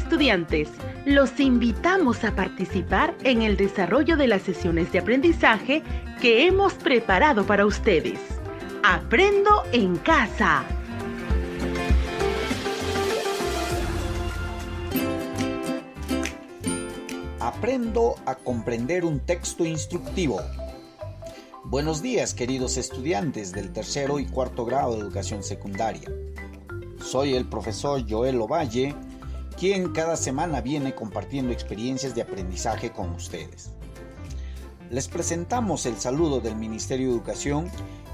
estudiantes, los invitamos a participar en el desarrollo de las sesiones de aprendizaje que hemos preparado para ustedes. ¡Aprendo en casa! Aprendo a comprender un texto instructivo. Buenos días, queridos estudiantes del tercero y cuarto grado de educación secundaria. Soy el profesor Joel Ovalle, quien cada semana viene compartiendo experiencias de aprendizaje con ustedes. Les presentamos el saludo del Ministerio de Educación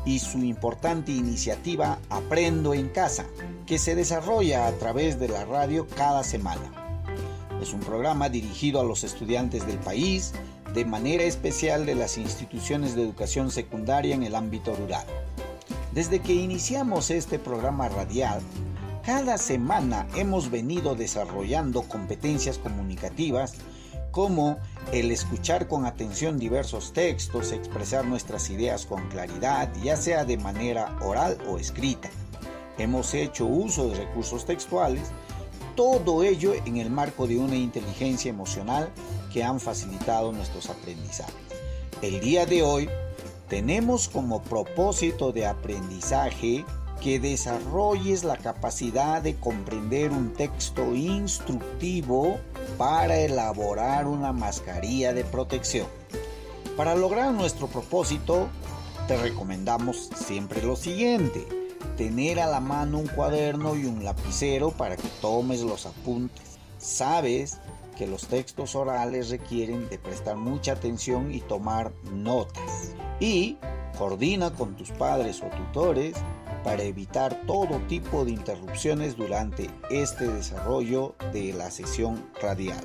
y su importante iniciativa Aprendo en Casa, que se desarrolla a través de la radio cada semana. Es un programa dirigido a los estudiantes del país, de manera especial de las instituciones de educación secundaria en el ámbito rural. Desde que iniciamos este programa radial, cada semana hemos venido desarrollando competencias comunicativas como el escuchar con atención diversos textos, expresar nuestras ideas con claridad, ya sea de manera oral o escrita. Hemos hecho uso de recursos textuales, todo ello en el marco de una inteligencia emocional que han facilitado nuestros aprendizajes. El día de hoy tenemos como propósito de aprendizaje que desarrolles la capacidad de comprender un texto instructivo para elaborar una mascarilla de protección. Para lograr nuestro propósito, te recomendamos siempre lo siguiente: tener a la mano un cuaderno y un lapicero para que tomes los apuntes. Sabes que los textos orales requieren de prestar mucha atención y tomar notas. Y coordina con tus padres o tutores para evitar todo tipo de interrupciones durante este desarrollo de la sesión radial.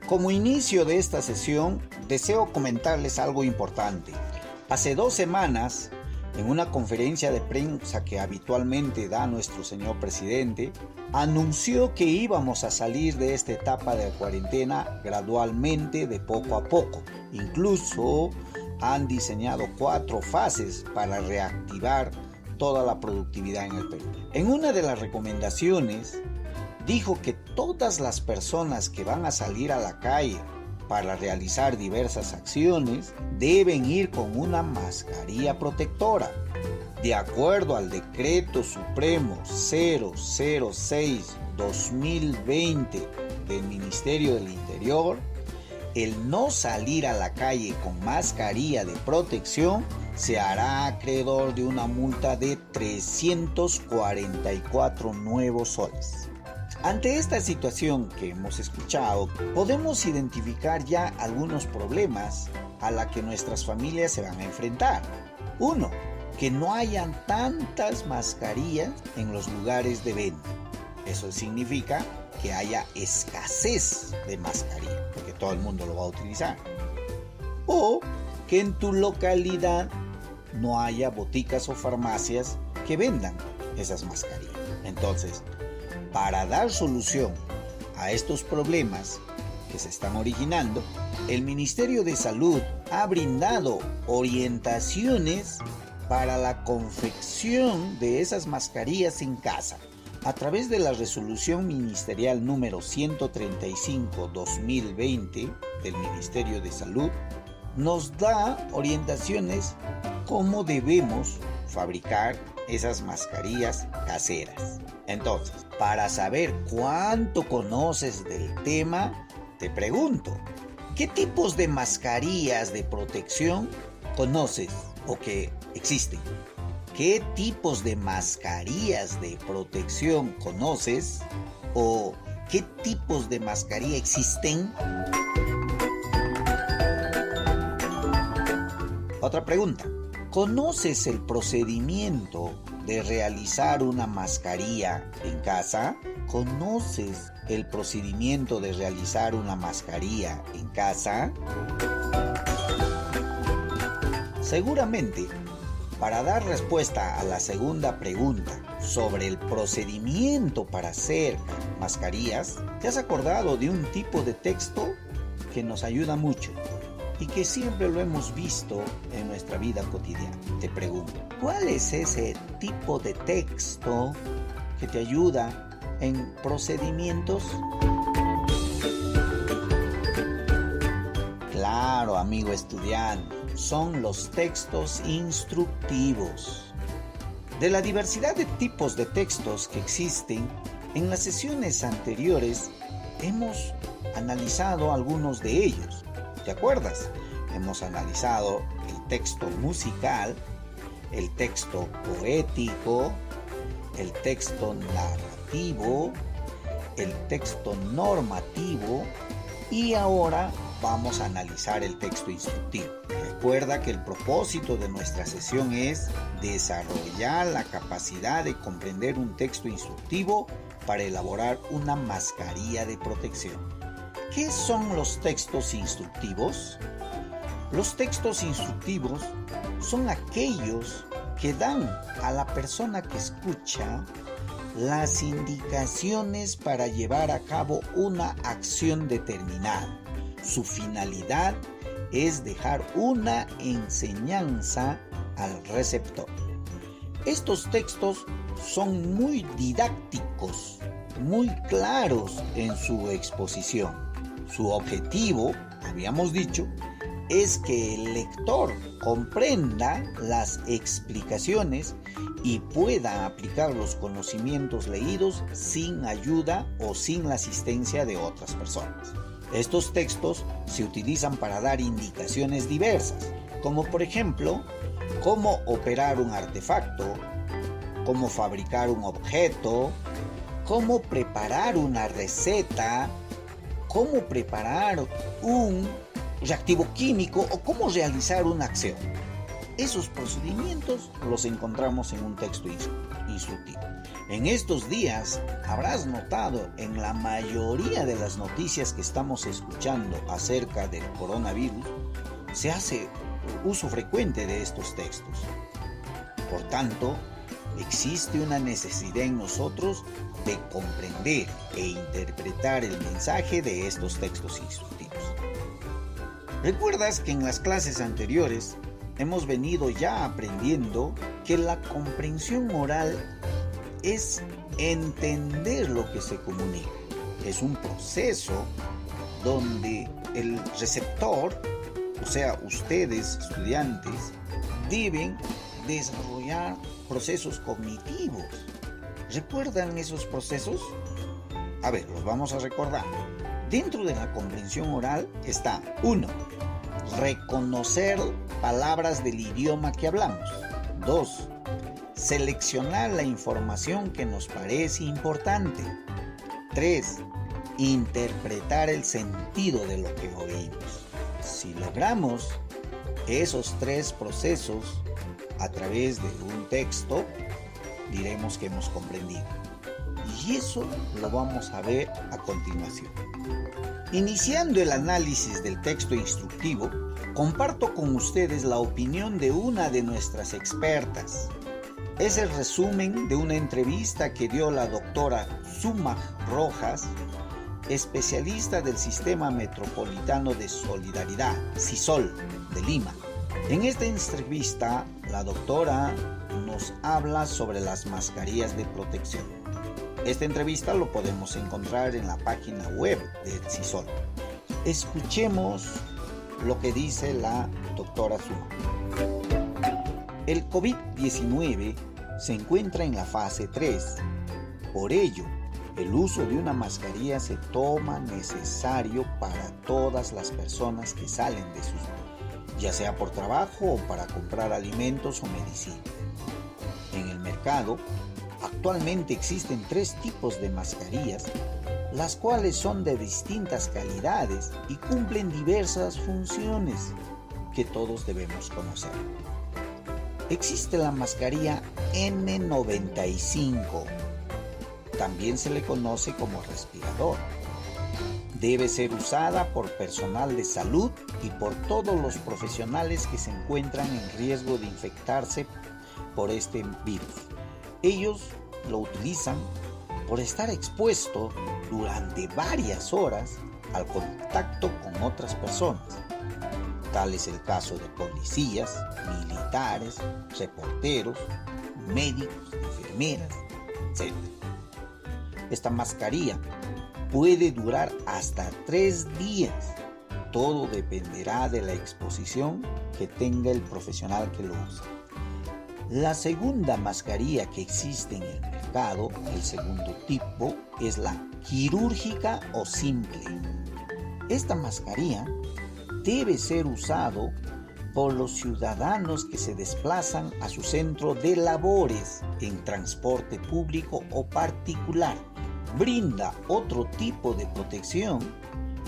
Como inicio de esta sesión, deseo comentarles algo importante. Hace 2 semanas, en una conferencia de prensa que habitualmente da nuestro señor presidente, anunció que íbamos a salir de esta etapa de cuarentena gradualmente, de poco a poco. Incluso han diseñado 4 fases para reactivar toda la productividad en el Perú. En una de las recomendaciones dijo que todas las personas que van a salir a la calle para realizar diversas acciones deben ir con una mascarilla protectora. De acuerdo al Decreto Supremo 006/2020 del Ministerio del Interior, el no salir a la calle con mascarilla de protección se hará acreedor de una multa de 344 nuevos soles. Ante esta situación que hemos escuchado, podemos identificar ya algunos problemas a los que nuestras familias se van a enfrentar. 1. Que no hayan tantas mascarillas en los lugares de venta. Eso significa que haya escasez de mascarilla, porque todo el mundo lo va a utilizar. O que en tu localidad no haya boticas o farmacias que vendan esas mascarillas. Entonces, para dar solución a estos problemas que se están originando, el Ministerio de Salud ha brindado orientaciones para la confección de esas mascarillas en casa. A través de la resolución ministerial número 135/2020 del Ministerio de Salud, nos da orientaciones cómo debemos fabricar esas mascarillas caseras. Entonces, para saber cuánto conoces del tema, te pregunto, ¿qué tipos de mascarillas de protección conoces o que existen? ¿Qué tipos de mascarillas de protección conoces o qué tipos de mascarilla existen? Otra pregunta. ¿Conoces el procedimiento de realizar una mascarilla en casa? ¿Conoces el procedimiento de realizar una mascarilla en casa? Seguramente, para dar respuesta a la segunda pregunta sobre el procedimiento para hacer mascarillas, ¿te has acordado de un tipo de texto que nos ayuda mucho y que siempre lo hemos visto en nuestra vida cotidiana? Te pregunto, ¿cuál es ese tipo de texto que te ayuda en procedimientos? Claro, amigo estudiante, son los textos instructivos. De la diversidad de tipos de textos que existen, en las sesiones anteriores hemos analizado algunos de ellos. ¿Te acuerdas? Hemos analizado el texto musical, el texto poético, el texto narrativo, el texto normativo y ahora vamos a analizar el texto instructivo. Recuerda que el propósito de nuestra sesión es desarrollar la capacidad de comprender un texto instructivo para elaborar una mascarilla de protección. ¿Qué son los textos instructivos? Los textos instructivos son aquellos que dan a la persona que escucha las indicaciones para llevar a cabo una acción determinada. Su finalidad es dejar una enseñanza al receptor. Estos textos son muy didácticos, muy claros en su exposición. Su objetivo, habíamos dicho, es que el lector comprenda las explicaciones y pueda aplicar los conocimientos leídos sin ayuda o sin la asistencia de otras personas. Estos textos se utilizan para dar indicaciones diversas, como por ejemplo, cómo operar un artefacto, cómo fabricar un objeto, cómo preparar una receta, cómo preparar un reactivo químico o cómo realizar una acción. Esos procedimientos los encontramos en un texto instructivo. En estos días habrás notado en la mayoría de las noticias que estamos escuchando acerca del coronavirus, se hace uso frecuente de estos textos. Por tanto, existe una necesidad en nosotros de comprender e interpretar el mensaje de estos textos instructivos. ¿Recuerdas que en las clases anteriores hemos venido ya aprendiendo que la comprensión oral es entender lo que se comunica? Es un proceso donde el receptor, o sea, ustedes, estudiantes, deben desarrollar procesos cognitivos. ¿Recuerdan esos procesos? A ver, los vamos a recordar. Dentro de la comprensión oral está 1. Reconocer palabras del idioma que hablamos. 2. Seleccionar la información que nos parece importante. 3. Interpretar el sentido de lo que oímos. Si logramos esos 3 procesos a través de un texto, diremos que hemos comprendido. Y eso lo vamos a ver a continuación. Iniciando el análisis del texto instructivo, comparto con ustedes la opinión de una de nuestras expertas. Es el resumen de una entrevista que dio la doctora Sumag Rojas, especialista del Sistema Metropolitano de Solidaridad, SISOL, de Lima. En esta entrevista, la doctora nos habla sobre las mascarillas de protección. Esta entrevista lo podemos encontrar en la página web de SISOL. Escuchemos lo que dice la doctora Sumag. El COVID-19 se encuentra en la fase 3. Por ello, el uso de una mascarilla se toma necesario para todas las personas que salen de sus vidas, ya sea por trabajo o para comprar alimentos o medicina. En el mercado, actualmente existen 3 tipos de mascarillas, las cuales son de distintas calidades y cumplen diversas funciones que todos debemos conocer. Existe la mascarilla N95, también se le conoce como respirador. Debe ser usada por personal de salud y por todos los profesionales que se encuentran en riesgo de infectarse por este virus. Ellos lo utilizan por estar expuesto durante varias horas al contacto con otras personas. Tal es el caso de policías, militares, reporteros, médicos, enfermeras, etc. Esta mascarilla puede durar hasta 3 días. Todo dependerá de la exposición que tenga el profesional que lo usa. La segunda mascarilla que existe en el mercado, el segundo tipo, es la quirúrgica o simple. Esta mascarilla debe ser usado por los ciudadanos que se desplazan a su centro de labores en transporte público o particular. Brinda otro tipo de protección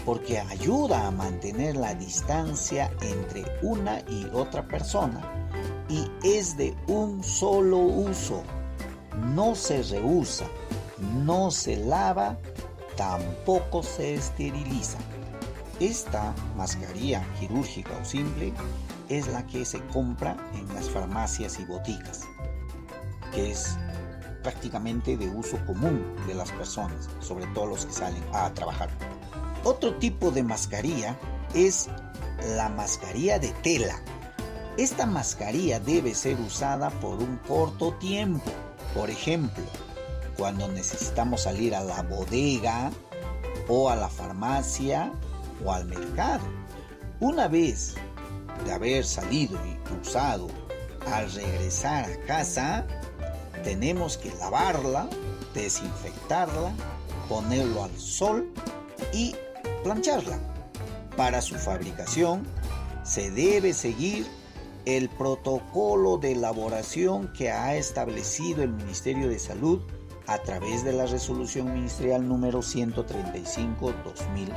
porque ayuda a mantener la distancia entre una y otra persona y es de un solo uso. No se reusa, no se lava, tampoco se esteriliza. Esta mascarilla quirúrgica o simple es la que se compra en las farmacias y boticas, que es prácticamente de uso común de las personas, sobre todo los que salen a trabajar. Otro tipo de mascarilla es la mascarilla de tela. Esta mascarilla debe ser usada por un corto tiempo. Por ejemplo, cuando necesitamos salir a la bodega o a la farmacia o al mercado. Una vez de haber salido y usado, al regresar a casa, tenemos que lavarla, desinfectarla, ponerlo al sol y plancharla. Para su fabricación se debe seguir el protocolo de elaboración que ha establecido el Ministerio de Salud a través de la resolución ministerial número 135/2020.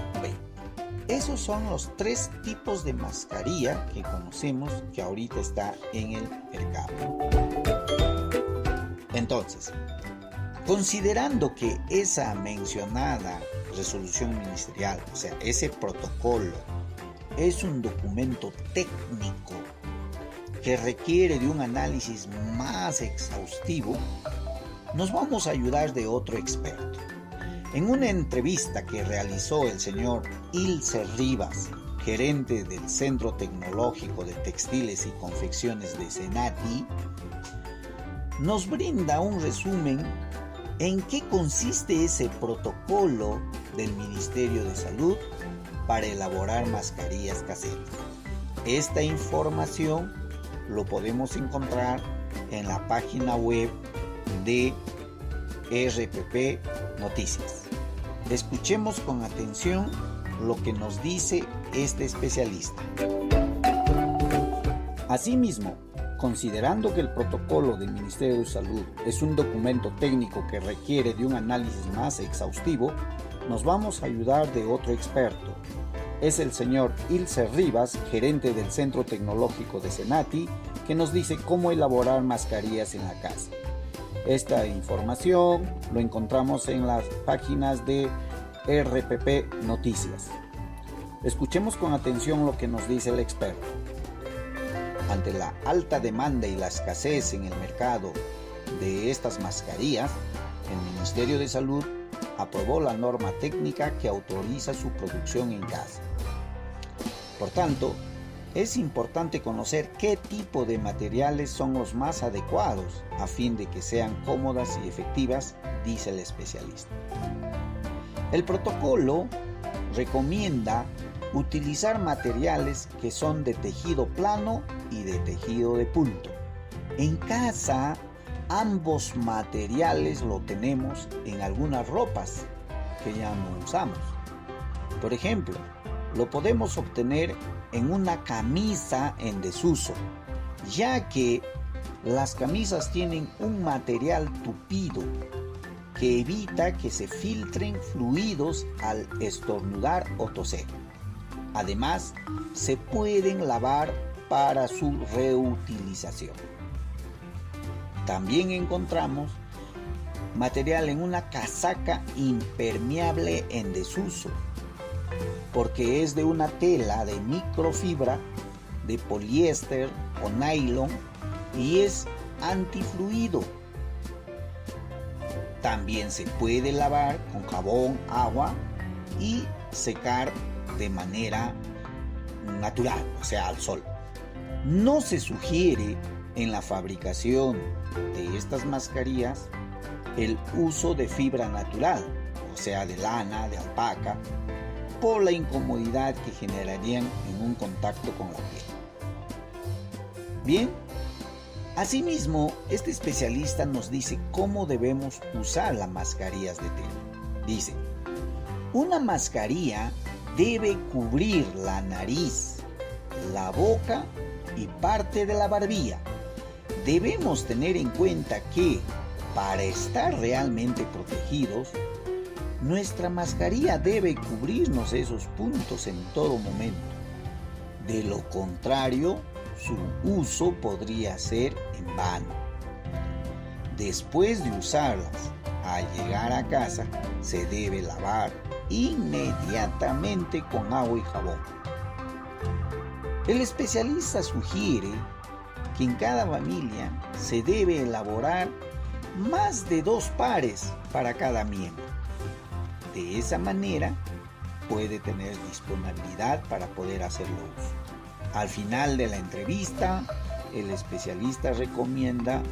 Esos son los 3 tipos de mascarilla que conocemos que ahorita está en el mercado. Entonces, considerando que esa mencionada resolución ministerial, o sea, ese protocolo, es un documento técnico que requiere de un análisis más exhaustivo, nos vamos a ayudar de otro experto. En una entrevista que realizó el señor Ilse Rivas, gerente del Centro Tecnológico de Textiles y Confecciones de Senati, nos brinda un resumen en qué consiste ese protocolo del Ministerio de Salud para elaborar mascarillas caseras. Esta información lo podemos encontrar en la página web de RPP Noticias. Escuchemos con atención lo que nos dice este especialista. Asimismo, considerando que el protocolo del Ministerio de Salud es un documento técnico que requiere de un análisis más exhaustivo, nos vamos a ayudar de otro experto. Es el señor Ilse Rivas, gerente del Centro Tecnológico de Senati, que nos dice cómo elaborar mascarillas en la casa. Esta información lo encontramos en las páginas de RPP Noticias. Escuchemos con atención lo que nos dice el experto. Ante la alta demanda y la escasez en el mercado de estas mascarillas, el Ministerio de Salud aprobó la norma técnica que autoriza su producción en casa. Por tanto, es importante conocer qué tipo de materiales son los más adecuados a fin de que sean cómodas y efectivas, dice el especialista. El protocolo recomienda utilizar materiales que son de tejido plano y de tejido de punto. En casa, ambos materiales lo tenemos en algunas ropas que ya no usamos. Por ejemplo, lo podemos obtener en una camisa en desuso, ya que las camisas tienen un material tupido que evita que se filtren fluidos al estornudar o toser. Además, se pueden lavar para su reutilización. También encontramos material en una casaca impermeable en desuso, porque es de una tela de microfibra, de poliéster o nylon y es antifluido. También se puede lavar con jabón, agua y secar de manera natural, o sea, al sol. No se sugiere en la fabricación de estas mascarillas el uso de fibra natural, o sea, de lana, de alpaca, por la incomodidad que generarían en un contacto con la piel. Bien, asimismo, este especialista nos dice cómo debemos usar las mascarillas de tela. Dice, una mascarilla debe cubrir la nariz, la boca y parte de la barbilla. Debemos tener en cuenta que, para estar realmente protegidos, nuestra mascarilla debe cubrirnos esos puntos en todo momento. De lo contrario, su uso podría ser en vano. Después de usarlas, al llegar a casa, se debe lavar inmediatamente con agua y jabón. El especialista sugiere que en cada familia se debe elaborar más de 2 pares para cada miembro. De esa manera puede tener disponibilidad para poder hacerlo uso. Al final de la entrevista, el especialista recomienda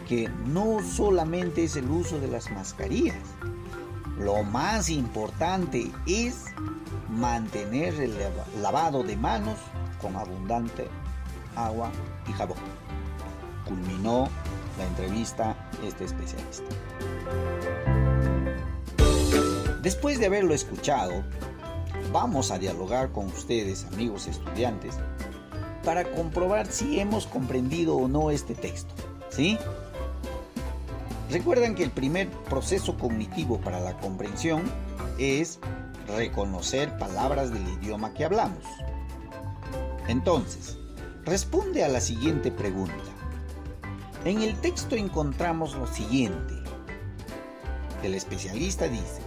que no solamente es el uso de las mascarillas. Lo más importante es mantener el lavado de manos con abundante agua y jabón. Culminó la entrevista este especialista. Después de haberlo escuchado, vamos a dialogar con ustedes, amigos estudiantes, para comprobar si hemos comprendido o no este texto, ¿sí? Recuerdan que el primer proceso cognitivo para la comprensión es reconocer palabras del idioma que hablamos. Entonces, responde a la siguiente pregunta. En el texto encontramos lo siguiente. El especialista dice,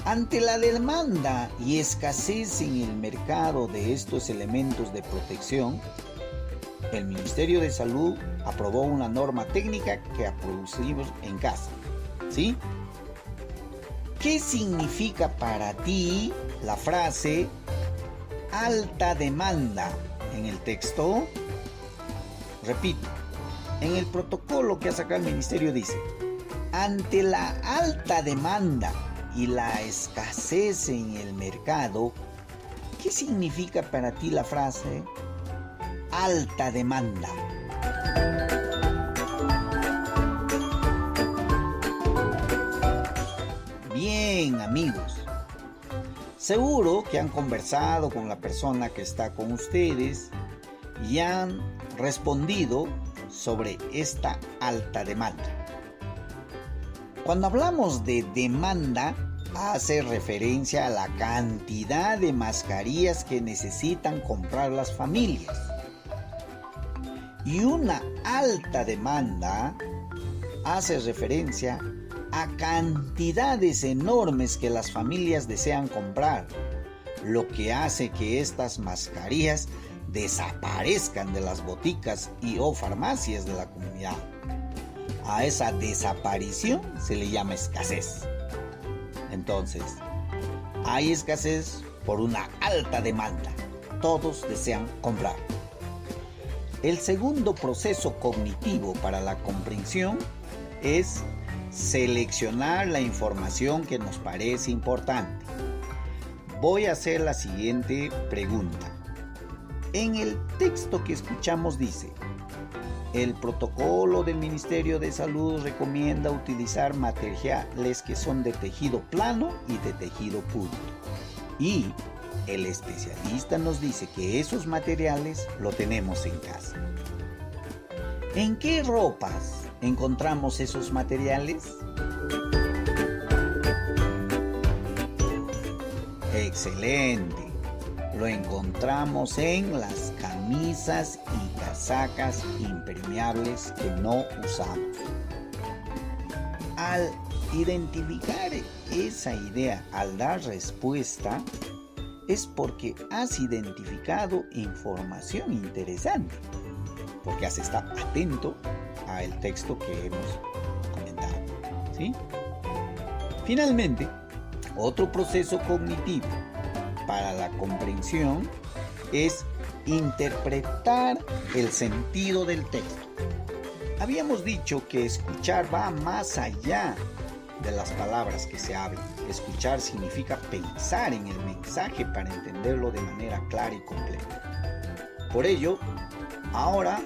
ante la demanda y escasez en el mercado de estos elementos de protección, el Ministerio de Salud aprobó una norma técnica que producimos en casa, ¿sí? ¿Qué significa para ti la frase alta demanda en el texto? Repito, en el protocolo que ha sacado el Ministerio dice, ante la alta demanda y la escasez en el mercado, ¿qué significa para ti la frase alta demanda? Bien, amigos, seguro que han conversado con la persona que está con ustedes y han respondido sobre esta alta demanda. Cuando hablamos de demanda, hace referencia a la cantidad de mascarillas que necesitan comprar las familias. Y una alta demanda hace referencia a cantidades enormes que las familias desean comprar, lo que hace que estas mascarillas desaparezcan de las boticas y o farmacias de la comunidad. A esa desaparición se le llama escasez. Entonces, hay escasez por una alta demanda. Todos desean comprar. El segundo proceso cognitivo para la comprensión es seleccionar la información que nos parece importante. Voy a hacer la siguiente pregunta. En el texto que escuchamos dice, el protocolo del Ministerio de Salud recomienda utilizar materiales que son de tejido plano y de tejido punto. Y el especialista nos dice que esos materiales lo tenemos en casa. ¿En qué ropas encontramos esos materiales? Excelente. Lo encontramos en las camisas y casacas impermeables que no usamos. Al identificar esa idea, al dar respuesta, es porque has identificado información interesante, porque has estado atento al texto que hemos comentado, ¿sí? Finalmente, otro proceso cognitivo para la comprensión es interpretar el sentido del texto. Habíamos dicho que escuchar va más allá de las palabras que se hablan. Escuchar significa pensar en el mensaje para entenderlo de manera clara y completa. Por ello, ahora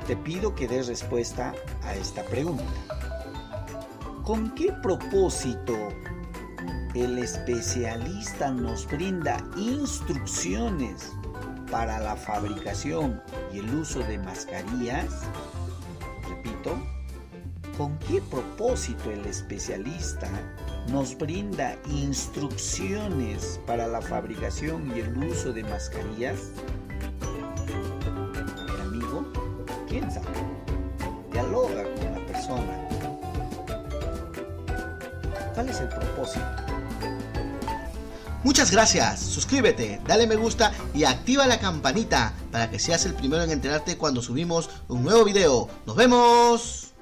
te pido que des respuesta a esta pregunta. ¿Con qué propósito el especialista nos brinda instrucciones para la fabricación y el uso de mascarillas? Repito, ¿con qué propósito el especialista nos brinda instrucciones para la fabricación y el uso de mascarillas? Amigo, piensa, dialoga con la persona. ¿Cuál es el propósito? Muchas gracias, suscríbete, dale me gusta y activa la campanita para que seas el primero en enterarte cuando subimos un nuevo video. ¡Nos vemos!